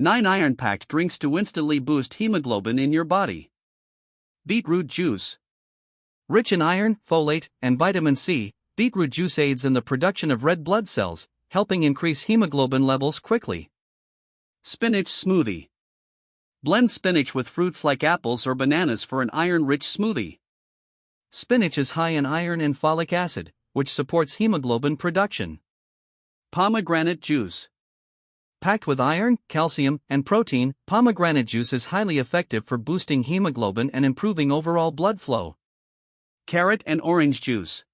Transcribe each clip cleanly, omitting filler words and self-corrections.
9 iron-packed drinks to instantly boost hemoglobin in your body. Beetroot juice. Rich in iron, folate, and vitamin C, beetroot juice aids in the production of red blood cells, helping increase hemoglobin levels quickly. Spinach smoothie. Blend spinach with fruits like apples or bananas for an iron-rich smoothie. Spinach is high in iron and folic acid, which supports hemoglobin production. Pomegranate juice. Packed with iron, calcium, and protein, pomegranate juice is highly effective for boosting hemoglobin and improving overall blood flow. Carrot and orange juice.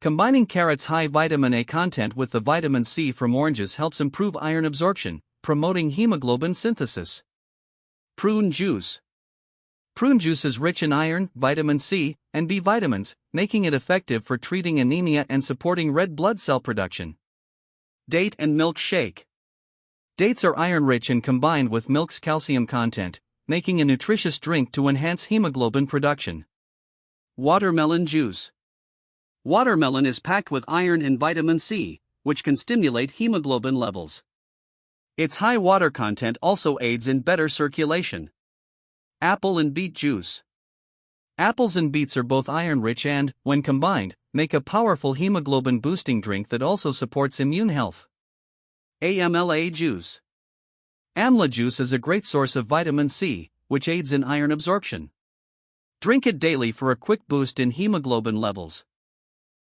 Combining carrot's high vitamin A content with the vitamin C from oranges helps improve iron absorption, promoting hemoglobin synthesis. Prune juice. Prune juice is rich in iron, vitamin C, and B vitamins, making it effective for treating anemia and supporting red blood cell production. Date and milk shake. Dates are iron-rich and combined with milk's calcium content, making a nutritious drink to enhance hemoglobin production. Watermelon juice. Watermelon is packed with iron and vitamin C, which can stimulate hemoglobin levels. Its high water content also aids in better circulation. Apple and beet juice. Apples and beets are both iron-rich and, when combined, make a powerful hemoglobin-boosting drink that also supports immune health. AMLA juice. Amla juice is a great source of vitamin C, which aids in iron absorption. Drink it daily for a quick boost in hemoglobin levels.